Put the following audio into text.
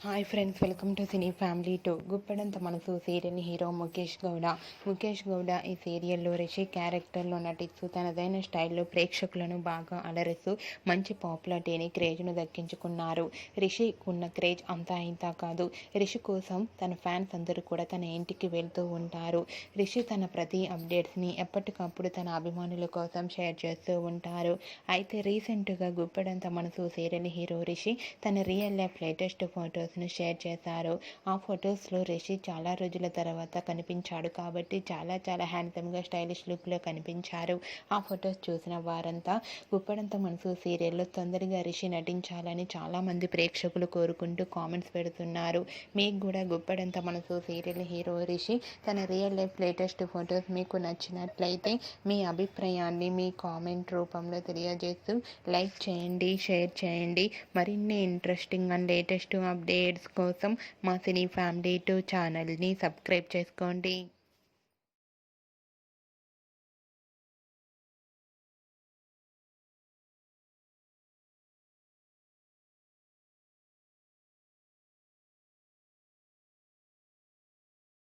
Hi friends, welcome to cine family two. Guppedantha మనసు serial hero Mukesh Gowda ఈ సీరియల్లో రిషి క్యారెక్టర్లో నటిస్తూ తనదైన స్టైల్లో ప్రేక్షకులను బాగా అలరిస్తూ మంచి పాపులారిటీని క్రేజ్ను దక్కించుకున్నారు. రిషి ఉన్న క్రేజ్ అంతా ఇంతా కాదు. రిషి కోసం తన ఫ్యాన్స్ అందరూ కూడా తన ఇంటికి వెళ్తూ ఉంటారు. రిషి తన ప్రతి అప్డేట్స్ని ఎప్పటికప్పుడు తన అభిమానుల కోసం షేర్ చేస్తూ ఉంటారు. అయితే రీసెంట్గా గుప్పెడంత మనసు సీరియల్ హీరో రిషి తన real life latest photos share చేశారు. ఆ ఫొటోస్లో రిషి చాలా రోజుల తర్వాత కనిపించాడు కాబట్టి చాలా హ్యాండ్సమ్గా స్టైలిష్ లుక్లో కనిపించారు. ఆ ఫొటోస్ చూసిన వారంతా గుప్పడంత మనసు సీరియల్లో తొందరగా రిషి నటించాలని చాలామంది ప్రేక్షకులు కోరుకుంటూ కామెంట్స్ పెడుతున్నారు. మీకు కూడా గుప్పడంత మనసు సీరియల్ హీరో రిషి తన రియల్ లైఫ్ లేటెస్ట్ ఫొటోస్ మీకు నచ్చినట్లయితే మీ అభిప్రాయాన్ని మీ కామెంట్ రూపంలో తెలియజేస్తూ లైక్ చేయండి, షేర్ చేయండి. మరిన్ని ఇంట్రెస్టింగ్ అండ్ లేటెస్ట్ అప్డేట్స్ కోసం మా సినీ ఫ్యామిలీ 2 ఛానల్ని సబ్స్క్రైబ్ చేసుకోండి.